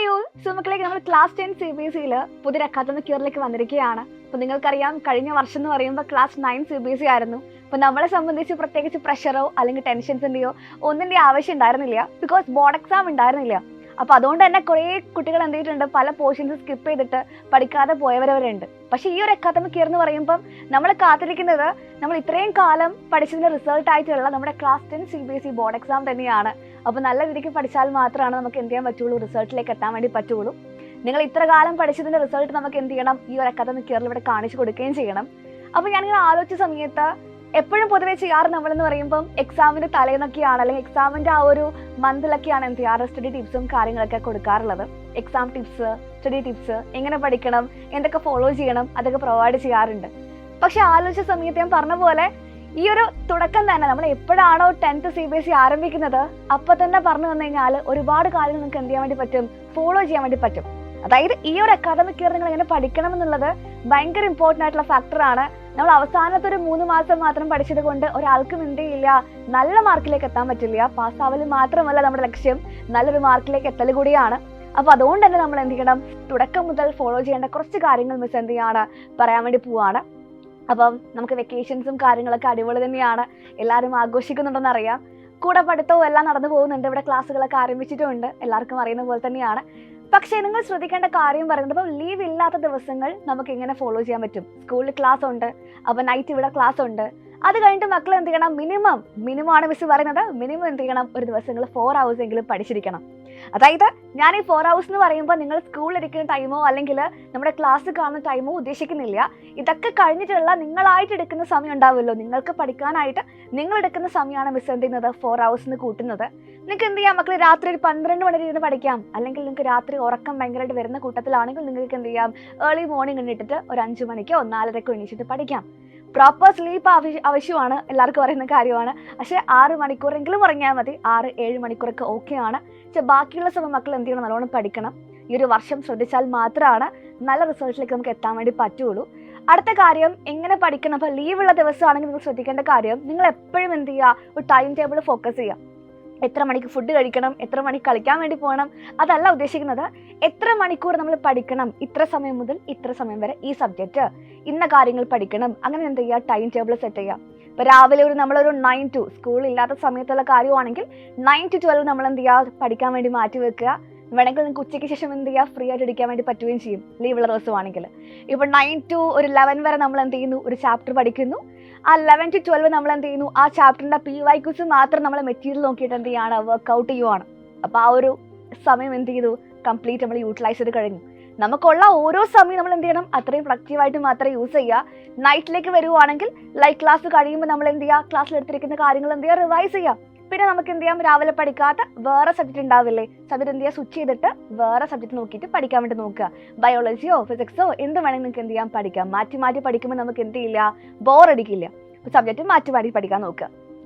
Hi all, സുമക്കളിലേക്ക് നമ്മൾ class 10 CBSE പുതിയൊരു academic ഇയറിലേക്ക് വന്നിരിക്കുകയാണ്. അപ്പോൾ നിങ്ങൾക്കറിയാം, കഴിഞ്ഞ വർഷം എന്ന് പറയുമ്പോൾ ക്ലാസ് 9 CBSE ആയിരുന്നു. അപ്പോൾ നമ്മളെ സംബന്ധിച്ച് പ്രത്യേകിച്ച് പ്രഷറോ അല്ലെങ്കിൽ ടെൻഷൻസിൻ്റെയോ ഒന്നിൻ്റെ ആവശ്യം ഉണ്ടായിരുന്നില്ല. ബിക്കോസ് ബോർഡ് എക്സാം ഉണ്ടായിരുന്നില്ല. അപ്പോൾ അതുകൊണ്ട് തന്നെ കുറേ കുട്ടികൾ എന്ത് ചെയ്തിട്ടുണ്ട്, പല പോർഷൻസ് സ്കിപ്പ് ചെയ്തിട്ട് പഠിക്കാതെ പോയവരവരുണ്ട്. പക്ഷേ ഈ ഒരു അക്കാദമിക് ഇയർ എന്ന് പറയുമ്പം നമ്മൾ കാത്തിരിക്കുന്നത് നമ്മൾ ഇത്രയും കാലം പഠിച്ചതിൻ്റെ റിസൾട്ടായിട്ടുള്ള നമ്മുടെ ക്ലാസ് 10 CBSE ബോർഡ് എക്സാം തന്നെയാണ്. അപ്പോൾ നല്ല രീതിക്ക് പഠിച്ചാൽ മാത്രമാണ് നമുക്ക് എന്ത് ചെയ്യാൻ പറ്റുള്ളൂ, റിസൾട്ടിലേക്ക് എത്താൻ വേണ്ടി പറ്റുള്ളൂ. നിങ്ങൾ ഇത്ര കാലം പഠിച്ചതിൻ്റെ റിസൾട്ട് നമുക്ക് എന്ത് ചെയ്യണം, ഈ ഒരു അക്കാദമിക് ഇയറിൽ ഇവിടെ കാണിച്ചു കൊടുക്കുകയും ചെയ്യണം. അപ്പോൾ ഞാനിങ്ങനെ ആലോചിച്ച സമയത്ത് എപ്പോഴും പൊതുവെ ചെയ്യാറ് നമ്മളെന്ന് പറയുമ്പം എക്സാമിൻ്റെ തലേന്നൊക്കെയാണ്, അല്ലെങ്കിൽ എക്സാമിൻ്റെ ആ ഒരു മന്തിലൊക്കെയാണ് എന്ത് ചെയ്യാറ്, സ്റ്റഡി ടിപ്സും കാര്യങ്ങളൊക്കെ കൊടുക്കാറുള്ളത്. എക്സാം ടിപ്സ്, സ്റ്റഡി ടിപ്സ്, എങ്ങനെ പഠിക്കണം, എന്തൊക്കെ ഫോളോ ചെയ്യണം, അതൊക്കെ പ്രൊവൈഡ് ചെയ്യാറുണ്ട്. പക്ഷെ ആലോചിച്ച സമയത്ത് ഞാൻ പറഞ്ഞ പോലെ ഈ ഒരു തുടക്കം തന്നെ നമ്മൾ എപ്പോഴാണോ 10th CBSE ആരംഭിക്കുന്നത് അപ്പോൾ തന്നെ പറഞ്ഞു തന്നു കഴിഞ്ഞാൽ ഒരുപാട് കാര്യങ്ങൾ നിങ്ങൾക്ക് എന്ത് ചെയ്യാൻ വേണ്ടി പറ്റും, ഫോളോ ചെയ്യാൻ വേണ്ടി പറ്റും. അതായത് ഈ ഒരു അക്കാദമിക് ഇയർ നിങ്ങൾ എങ്ങനെ പഠിക്കണം എന്നുള്ളത് ഭയങ്കര ഇമ്പോർട്ടൻ്റ് ആയിട്ടുള്ള ഫാക്ടറാണ്. നമ്മൾ അവസാനത്തെ ഒരു 3 മാസം മാത്രം പഠിച്ചത് കൊണ്ട് ഒരാൾക്കും എന്ത് ചെയ്യില്ല, നല്ല മാർക്കിലേക്ക് എത്താൻ പറ്റില്ല. പാസ്സാവൽ മാത്രമല്ല നമ്മുടെ ലക്ഷ്യം, നല്ലൊരു മാർക്കിലേക്ക് എത്തൽ കൂടിയാണ്. അപ്പോൾ അതുകൊണ്ട് തന്നെ നമ്മൾ എന്ത് ചെയ്യണം, തുടക്കം മുതൽ ഫോളോ ചെയ്യേണ്ട കുറച്ച് കാര്യങ്ങൾ മിസ് എന്ത് ചെയ്യാണ് പറയാൻ വേണ്ടി പോവാണ്. അപ്പം നമുക്ക് വെക്കേഷൻസും കാര്യങ്ങളൊക്കെ അടിപൊളി തന്നെയാണ്, എല്ലാവരും ആഘോഷിക്കുന്നുണ്ടെന്ന് അറിയാം. കൂടെ പഠിത്തവും എല്ലാം നടന്നു പോകുന്നുണ്ട്, ഇവിടെ ക്ലാസ്സുകളൊക്കെ ആരംഭിച്ചിട്ടുമുണ്ട്, എല്ലാവർക്കും അറിയുന്ന പോലെ തന്നെയാണ്. പക്ഷേ നിങ്ങൾ ശ്രദ്ധിക്കേണ്ട കാര്യം പറയുന്നത്, അപ്പോൾ ലീവ് ഇല്ലാത്ത ദിവസങ്ങൾ നമുക്ക് എങ്ങനെ ഫോളോ ചെയ്യാൻ പറ്റും. സ്കൂളിൽ ക്ലാസ് ഉണ്ട്, അപ്പോൾ നൈറ്റ് ഇവിടെ ക്ലാസ് ഉണ്ട്. അത് കഴിഞ്ഞിട്ട് മക്കൾ എന്ത് ചെയ്യണം, മിനിമം ആണ് മിസ് പറയുന്നത്, മിനിമം എന്ത് ചെയ്യണം, ഒരു ദിവസങ്ങൾ 4 hours എങ്കിലും പഠിച്ചിരിക്കണം. അതായത് ഞാൻ ഈ 4 hours എന്ന് പറയുമ്പോൾ നിങ്ങൾ സ്കൂളിലിരിക്കുന്ന ടൈമോ അല്ലെങ്കിൽ നമ്മുടെ ക്ലാസ് കാണുന്ന ടൈമോ ഉദ്ദേശിക്കുന്നില്ല. ഇതൊക്കെ കഴിഞ്ഞിട്ടുള്ള നിങ്ങളായിട്ട് എടുക്കുന്ന സമയം ഉണ്ടാവുമല്ലോ, നിങ്ങൾക്ക് പഠിക്കാനായിട്ട് നിങ്ങൾ എടുക്കുന്ന സമയമാണ് മിസ് എന്ത് ചെയ്യുന്നത് 4 hours കൂട്ടുന്നത്. നിങ്ങൾക്ക് എന്ത് ചെയ്യാം മക്കൾ, രാത്രി ഒരു 12 മണി ഇരുന്ന് പഠിക്കാം. അല്ലെങ്കിൽ നിങ്ങൾക്ക് രാത്രി ഉറക്കം ഭയങ്കരമായിട്ട് വരുന്ന കൂട്ടത്തിലാണെങ്കിൽ നിങ്ങൾക്ക് എന്ത് ചെയ്യാം, ഏർലി മോർണിംഗ് ഇട്ടിട്ട് ഒരു 5 മണിക്കോ 4:30ക്കോ എണീച്ചിട്ട് പഠിക്കാം. പ്രോപ്പർ സ്ലീപ്പ് ആവശ്യമാണ്, എല്ലാവർക്കും പറയുന്ന കാര്യമാണ്. പക്ഷേ 6 മണിക്കൂറെങ്കിലും ഉറങ്ങിയാൽ മതി, 6-7 മണിക്കൂറൊക്കെ ഓക്കെയാണ്. പക്ഷേ ബാക്കിയുള്ള സമയം മക്കൾ എന്ത് ചെയ്യണം, നല്ലോണം പഠിക്കണം. ഈ ഒരു വർഷം ശ്രദ്ധിച്ചാൽ മാത്രമാണ് നല്ല റിസൾട്ടിലേക്ക് നമുക്ക് എത്താൻ വേണ്ടി പറ്റുള്ളൂ. അടുത്ത കാര്യം, എങ്ങനെ പഠിക്കണം. അപ്പോൾ ലീവുള്ള ദിവസമാണെങ്കിൽ നിങ്ങൾ ശ്രദ്ധിക്കേണ്ട കാര്യം, നിങ്ങൾ എപ്പോഴും എന്ത് ചെയ്യുക, ഒരു ടൈം ടേബിൾ ഫോക്കസ് ചെയ്യുക. എത്ര മണിക്ക് ഫുഡ് കഴിക്കണം, എത്ര മണിക്ക് കളിക്കാൻ വേണ്ടി പോകണം, അതല്ല ഉദ്ദേശിക്കുന്നത്. എത്ര മണിക്കൂർ നമ്മൾ പഠിക്കണം, ഇത്ര സമയം മുതൽ ഇത്ര സമയം വരെ ഈ സബ്ജക്റ്റ്, ഇന്ന കാര്യങ്ങൾ പഠിക്കണം, അങ്ങനെ എന്ത് ചെയ്യുക, ടൈം ടേബിൾ സെറ്റ് ചെയ്യുക. ഇപ്പോൾ രാവിലെ നമ്മളൊരു 9 to സ്കൂളില്ലാത്ത സമയത്തുള്ള കാര്യമാണെങ്കിൽ 9 to 12 നമ്മൾ എന്ത് ചെയ്യുക, പഠിക്കാൻ വേണ്ടി മാറ്റി വെക്കുക. വേണമെങ്കിൽ നിങ്ങൾക്ക് ഉച്ചയ്ക്ക് ശേഷം എന്ത് ചെയ്യുക, ഫ്രീ ആയിട്ട് ഇരിക്കാൻ വേണ്ടി പറ്റുകയും ചെയ്യും, ലീവുള്ള ദിവസമാണെങ്കിൽ. ഇപ്പോൾ 9 to 11 വരെ നമ്മൾ എന്ത് ചെയ്യുന്നു, ഒരു ചാപ്റ്റർ പഠിക്കുന്നു. ആ 11 to 12 നമ്മൾ എന്ത് ചെയ്യുന്നു, ആ ചാപ്റ്ററിൻ്റെ PYQs മാത്രം നമ്മൾ മെറ്റീരിയൽ നോക്കിയിട്ട് എന്ത് ചെയ്യുകയാണ്, വർക്കൗട്ട് ചെയ്യുവാണ്. അപ്പോൾ ആ ഒരു സമയം എന്ത് ചെയ്തു, കംപ്ലീറ്റ് നമ്മൾ യൂട്ടിലൈസ് ചെയ്ത് കഴിഞ്ഞു. നമുക്കുള്ള ഓരോ സമയം നമ്മൾ എന്ത് ചെയ്യണം, അത്രയും പ്രൊഡക്റ്റീവായിട്ട് മാത്രമേ യൂസ് ചെയ്യുക. നൈറ്റിലേക്ക് വരുവാണെങ്കിൽ ലൈറ്റ് ക്ലാസ് കഴിയുമ്പോൾ നമ്മൾ എന്ത് ചെയ്യുക, ക്ലാസ്സിൽ എടുത്തിരിക്കുന്ന കാര്യങ്ങൾ എന്ത് ചെയ്യുക, റിവൈസ് ചെയ്യുക. പിന്നെ നമുക്ക് എന്ത് ചെയ്യാം, രാവിലെ പഠിക്കാത്ത വേറെ സബ്ജക്റ്റ് ഉണ്ടാവില്ലേ, സബ്ജക്റ്റ് എന്ത് ചെയ്യുക, സ്വിച്ച് ചെയ്തിട്ട് വേറെ സബ്ജക്റ്റ് നോക്കിയിട്ട് പഠിക്കാൻ വേണ്ടി നോക്കുക. ബയോളജിയോ ഫിസിക്സോ എന്ത് വേണമെങ്കിൽ നിങ്ങൾക്ക് എന്ത് ചെയ്യാം, പഠിക്കാം. മാറ്റി പഠിക്കുമ്പോൾ നമുക്ക് എന്ത് ചെയ്യില്ല, ബോറടിക്കില്ല. സബ്ജക്റ്റ് മാറ്റി പഠിക്കാൻ നോക്കുക.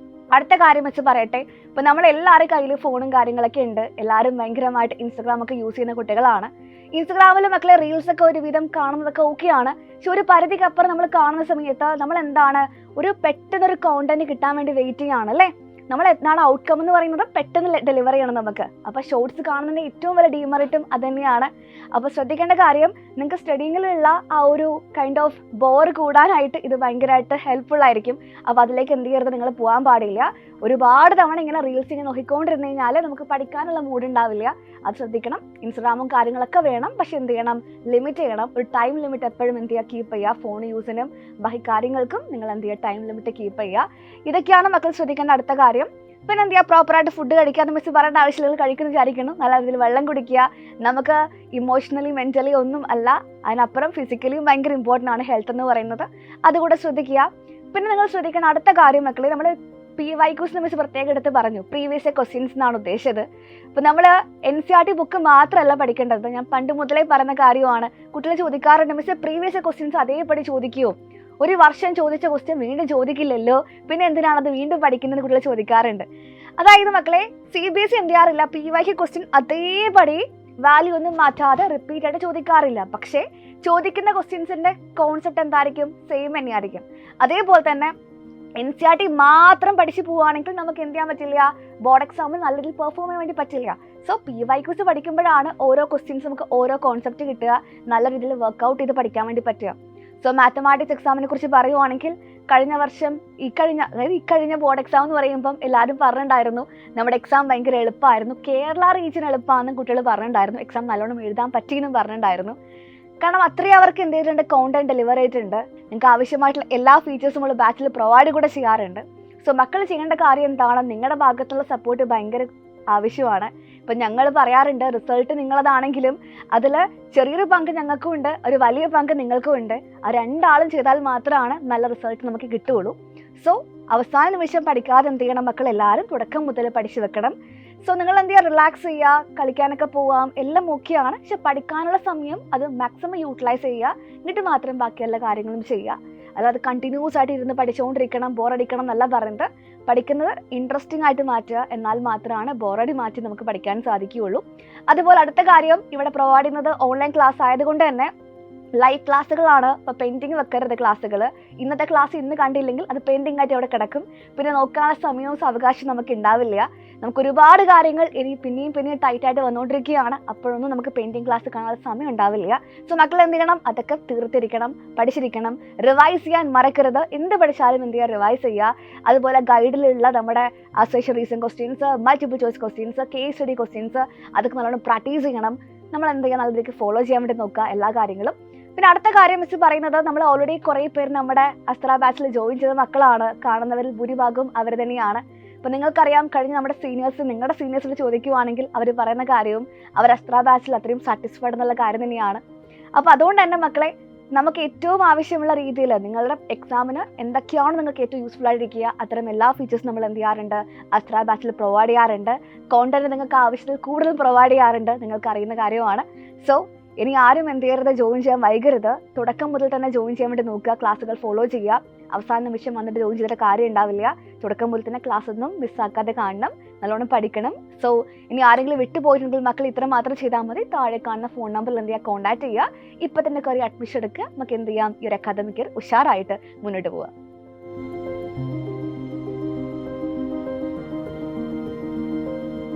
അടുത്ത കാര്യം വെച്ച് പറയട്ടെ, ഇപ്പോൾ നമ്മളെല്ലാവരും കയ്യിൽ ഫോണും കാര്യങ്ങളൊക്കെ ഉണ്ട്. എല്ലാവരും ഭയങ്കരമായിട്ട് ഇൻസ്റ്റഗ്രാമൊക്കെ യൂസ് ചെയ്യുന്ന കുട്ടികളാണ്. ഇൻസ്റ്റഗ്രാമിൽ മക്കളെ റീൽസൊക്കെ ഒരുവിധം കാണുന്നതൊക്കെ ഓക്കെയാണ്. പക്ഷെ ഒരു പരിധിക്കപ്പുറം നമ്മൾ കാണുന്ന സമയത്ത് നമ്മൾ എന്താണ്, ഒരു പെട്ടെന്നൊരു കോണ്ടന്റ് കിട്ടാൻ വേണ്ടി വെയിറ്റ് ചെയ്യുകയാണ് അല്ലേ. നമ്മൾ എന്താണ് ഔട്ട്കം എന്ന് പറയുന്നത്, പെട്ടെന്ന് ഡെലിവർ ചെയ്യണം നമുക്ക്. അപ്പോൾ ഷോർട്സ് കാണുന്നതിൻ്റെ ഏറ്റവും വലിയ ഡീമെറിറ്റും അത് തന്നെയാണ്. അപ്പോൾ ശ്രദ്ധിക്കേണ്ട കാര്യം, നിങ്ങൾക്ക് സ്റ്റഡിങ്ങിലുള്ള ആ ഒരു കൈൻഡ് ഓഫ് ബോർ കൂടാനായിട്ട് ഇത് ഭയങ്കരമായിട്ട് ഹെൽപ്ഫുൾ ആയിരിക്കും. അപ്പോൾ അതിലേക്ക് എന്ത് ചെയ്യരുത്, നിങ്ങൾ പോകാൻ പാടില്ല. ഒരുപാട് തവണ ഇങ്ങനെ റീൽസ് ഇങ്ങനെ നോക്കിക്കൊണ്ടിരുന്ന് കഴിഞ്ഞാൽ നമുക്ക് പഠിക്കാനുള്ള മൂഡ് ഉണ്ടാവില്ല. അത് ശ്രദ്ധിക്കണം. ഇൻസ്റ്റാഗ്രാമും കാര്യങ്ങളൊക്കെ വേണം, പക്ഷെ എന്ത് ചെയ്യണം, ലിമിറ്റ് ചെയ്യണം. ഒരു ടൈം ലിമിറ്റ് എപ്പോഴും എന്ത് ചെയ്യുക, കീപ്പ് ചെയ്യുക. ഫോൺ യൂസിനും ബാക്കി കാര്യങ്ങൾക്കും നിങ്ങൾ എന്ത് ചെയ്യുക, ടൈം ലിമിറ്റ് കീപ്പ് ചെയ്യുക. ഇതൊക്കെയാണ് മക്കൾ ശ്രദ്ധിക്കേണ്ട അടുത്ത കാര്യം. പിന്നെ എന്ത് ചെയ്യുക, പ്രോപ്പറായിട്ട് ഫുഡ് കഴിക്കാതെ മിസ് പറയേണ്ട ആവശ്യമില്ല, കഴിക്കുന്ന വിചാരിക്കണം. നല്ല രീതിയിൽ വെള്ളം കുടിക്കുക. നമുക്ക് ഇമോഷണലി മെൻ്റലി ഒന്നും അല്ല, അതിനപ്പുറം ഫിസിക്കലിയും ഭയങ്കര ഇമ്പോർട്ടൻ്റ് ആണ് ഹെൽത്ത് എന്ന് പറയുന്നത്, അതുകൂടെ ശ്രദ്ധിക്കുക. പിന്നെ നിങ്ങൾ ശ്രദ്ധിക്കേണ്ട അടുത്ത കാര്യം മക്കളെ, നമ്മൾ PYQs മിസ് പ്രത്യേകം എടുത്ത് പറഞ്ഞു, പ്രീവിയസ് ക്വസ്റ്റ്യൻസ് എന്നാണ് ഉദ്ദേശിച്ചത്. അപ്പോൾ നമ്മൾ NCERT ബുക്ക് മാത്രമല്ല പഠിക്കേണ്ടത്. ഞാൻ പണ്ട് മുതലേ പറയുന്ന കാര്യമാണ്, കുട്ടികൾ ചോദിക്കാറുണ്ട്, മിസ് പ്രീവിയസ് ക്വസ്റ്റ്യൻസ് അതേപടി ചോദിക്കുമോ, ഒരു വർഷം ചോദിച്ച ക്വസ്റ്റ്യൻ വീണ്ടും ചോദിക്കില്ലല്ലോ, പിന്നെ എന്തിനാണത് വീണ്ടും പഠിക്കുന്നത് കുട്ടികൾ ചോദിക്കാറുണ്ട്. അതായത് മക്കളെ, CBSE എന്ത് ചെയ്യാറില്ല, PYQ ക്വസ്റ്റ്യൻ അതേപടി വാല്യൂ ഒന്നും മാറ്റാതെ റിപ്പീറ്റ് ആയിട്ട് ചോദിക്കാറില്ല. പക്ഷേ ചോദിക്കുന്ന ക്വസ്റ്റ്യൻസിൻ്റെ കോൺസെപ്റ്റ് എന്തായിരിക്കും, സെയിം തന്നെയായിരിക്കും. അതേപോലെ തന്നെ NCERT മാത്രം പഠിച്ചു പോവുകയാണെങ്കിൽ നമുക്ക് എന്ത് ചെയ്യാൻ പറ്റില്ല, ബോർഡ് എക്സാമിൽ നല്ല രീതിയിൽ പെർഫോം ചെയ്യാൻ വേണ്ടി പറ്റില്ല. സോ PYQs പഠിക്കുമ്പോഴാണ് ഓരോ ക്വസ്റ്റ്യൻസ് നമുക്ക് ഓരോ കോൺസെപ്റ്റ് കിട്ടുക, നല്ല രീതിയിൽ വർക്ക്ഔട്ട് ചെയ്ത് പഠിക്കാൻ വേണ്ടി പറ്റുക. സോ മാത്തമാറ്റിക്സ് എക്സാമിനെ കുറിച്ച് പറയുവാണെങ്കിൽ കഴിഞ്ഞ വർഷം ഇക്കഴിഞ്ഞ ബോർഡ് എക്സാം എന്ന് പറയുമ്പം എല്ലാവരും പറഞ്ഞിട്ടുണ്ടായിരുന്നു നമ്മുടെ എക്സാം ഭയങ്കര എളുപ്പമായിരുന്നു, കേരള റീജിയൻ എളുപ്പമാണെന്നും കുട്ടികൾ പറഞ്ഞിട്ടുണ്ടായിരുന്നു. എക്സാം നല്ലോണം എഴുതാൻ പറ്റിയെന്നും പറഞ്ഞിട്ടുണ്ടായിരുന്നു. കാരണം അത്രയും അവർക്ക് എന്ത് ചെയ്തിട്ടുണ്ട്, കോണ്ടന്റ് ഡെലിവർ ചെയ്തിട്ടുണ്ട്. നിങ്ങൾക്ക് ആവശ്യമായിട്ടുള്ള എല്ലാ ഫീച്ചേഴ്സും നമ്മൾ ബാച്ചിൽ പ്രൊവൈഡ് കൂടെ ചെയ്യാറുണ്ട്. സോ മക്കൾ ചെയ്യേണ്ട കാര്യം എന്താണ്, നിങ്ങളുടെ ഭാഗത്തുള്ള സപ്പോർട്ട് ഭയങ്കര ആവശ്യമാണ്. ഇപ്പം ഞങ്ങൾ പറയാറുണ്ട്, റിസൾട്ട് നിങ്ങളതാണെങ്കിലും അതിൽ ചെറിയൊരു പങ്ക് ഞങ്ങൾക്കും ഉണ്ട്, ഒരു വലിയ പങ്ക് നിങ്ങൾക്കും ഉണ്ട്. ആ രണ്ടാളും ചെയ്താൽ മാത്രമാണ് നല്ല റിസൾട്ട് നമുക്ക് കിട്ടുകയുള്ളൂ. സോ അവസാന നിമിഷം പഠിക്കാതെ എന്ത് ചെയ്യണം മക്കൾ, എല്ലാവരും തുടക്കം മുതൽ പഠിച്ചു വെക്കണം. സോ നിങ്ങൾ എന്ത് ചെയ്യുക, റിലാക്സ് ചെയ്യുക, കളിക്കാനൊക്കെ പോവാം, എല്ലാം ഓക്കെയാണ്. പക്ഷെ പഠിക്കാനുള്ള സമയം അത് മാക്സിമം യൂട്ടിലൈസ് ചെയ്യുക, എന്നിട്ട് മാത്രം ബാക്കി എല്ലാ കാര്യങ്ങളും ചെയ്യുക. അതായത് കണ്ടിന്യൂസ് ആയിട്ട് ഇരുന്ന് പഠിച്ചുകൊണ്ടിരിക്കണം, ബോറടിക്കണം എന്നല്ല പറയുന്നത്. പഠിക്കുന്നത് ഇൻട്രസ്റ്റിംഗ് ആയിട്ട് മാറ്റുക, എന്നാൽ മാത്രമാണ് ബോറടി മാറ്റി നമുക്ക് പഠിക്കാൻ സാധിക്കുകയുള്ളൂ. അതുപോലെ അടുത്ത കാര്യം, ഇവിടെ പ്രൊവൈഡ് ചെയ്യുന്നത് ഓൺലൈൻ ക്ലാസ് ആയതുകൊണ്ട് തന്നെ ലൈവ് ക്ലാസ്സുകളാണ്. ഇപ്പോൾ പെൻഡിങ് വെക്കരുത് ക്ലാസ്സുകൾ. ഇന്നത്തെ ക്ലാസ് ഇന്ന് കണ്ടില്ലെങ്കിൽ അത് പെൻഡിങ് ആയിട്ട് അവിടെ കിടക്കും. പിന്നെ നോക്കാനുള്ള സമയവും അവകാശം നമുക്ക് ഉണ്ടാവില്ല. നമുക്ക് ഒരുപാട് കാര്യങ്ങൾ ഇനി പിന്നെയും ടൈറ്റായിട്ട് വന്നുകൊണ്ടിരിക്കുകയാണ്. അപ്പോഴൊന്നും നമുക്ക് പെയിൻറ്റിങ് ക്ലാസ് കാണാനുള്ള സമയം ഉണ്ടാവില്ല. സോ മക്കൾ എന്ത് ചെയ്യണം, അതൊക്കെ തീർത്തിരിക്കണം, പഠിച്ചിരിക്കണം. റിവൈസ് ചെയ്യാൻ മറക്കരുത്. എന്ത് പഠിച്ചാലും എന്ത് ചെയ്യുക, റിവൈസ് ചെയ്യുക. അതുപോലെ ഗൈഡിലുള്ള നമ്മുടെ association reason questions, multiple choice questions, case study questions, അതൊക്കെ നല്ലോണം പ്രാക്ടീസ് ചെയ്യണം. നമ്മൾ എന്ത് ചെയ്യുക, നല്ല രീതിക്ക് ഫോളോ ചെയ്യാൻ വേണ്ടി നോക്കുക എല്ലാ കാര്യങ്ങളും. പിന്നെ അടുത്ത കാര്യം മിസ് പറയുന്നത്, നമ്മൾ ഓൾറെഡി കുറേ പേര് നമ്മുടെ അസ്ത്ര ബാച്ചിൽ ജോയിൻ ചെയ്ത മക്കളാണ്. കാണുന്നവരിൽ ഭൂരിഭാഗവും അവർ തന്നെയാണ്. അപ്പോൾ നിങ്ങൾക്കറിയാം, കഴിഞ്ഞ നമ്മുടെ സീനിയേഴ്സ്, നിങ്ങളുടെ സീനിയേഴ്സിൽ ചോദിക്കുവാണെങ്കിൽ അവർ പറയുന്ന കാര്യവും അവർ അസ്ത്ര ബാച്ചിൽ അത്രയും സാറ്റിസ്ഫൈഡ് എന്നുള്ള കാര്യം തന്നെയാണ്. അപ്പോൾ അതുകൊണ്ട് തന്നെ മക്കളെ, നമുക്ക് ഏറ്റവും ആവശ്യമുള്ള രീതിയിൽ നിങ്ങളുടെ എക്സാമിന് എന്തൊക്കെയാണ് നിങ്ങൾക്ക് ഏറ്റവും യൂസ്ഫുൾ ആയിരിക്കുക, അത്തരം എല്ലാ ഫീച്ചേഴ്സും നമ്മൾ എന്ത് ചെയ്യാറുണ്ട്, അസ്ത്ര ബാച്ചിൽ പ്രൊവൈഡ് ചെയ്യാറുണ്ട്. കോണ്ടന്റ് നിങ്ങൾക്ക് ആവശ്യത്തിൽ കൂടുതൽ പ്രൊവൈഡ് ചെയ്യാറുണ്ട്, നിങ്ങൾക്ക് അറിയുന്ന കാര്യമാണ്. സോ ഇനി ആരും എന്ത് ചെയ്യരുത്, ജോയിൻ ചെയ്യാൻ വൈകരുത്. തുടക്കം മുതൽ തന്നെ ജോയിൻ ചെയ്യാൻ വേണ്ടി നോക്കുക, ക്ലാസ്സുകൾ ഫോളോ ചെയ്യുക. അവസാന നിമിഷം വന്നിട്ട് ജോയിൻ ചെയ്തിട്ട് കാര്യം ഉണ്ടാവില്ല. തുടക്കം മുതൽ തന്നെ ക്ലാസ് ഒന്നും മിസ്സാക്കാതെ കാണണം, നല്ലോണം പഠിക്കണം. സോ ഇനി ആരെങ്കിലും വിട്ടുപോയിട്ടുണ്ടെങ്കിൽ മക്കൾ ഇത്ര മാത്രം ചെയ്താൽ മതി. താഴെ കാണുന്ന ഫോൺ നമ്പറിൽ എന്ത് ചെയ്യുക, കോൺടാക്ട് ചെയ്യുക. ഇപ്പം തന്നെ കയറി അഡ്മിഷൻ എടുക്കുക. നമുക്ക് എന്ത് ചെയ്യാം, ഈ ഒരു അക്കാദമിക് ഇയർ ഉഷാറായിട്ട് മുന്നോട്ട് പോകാം.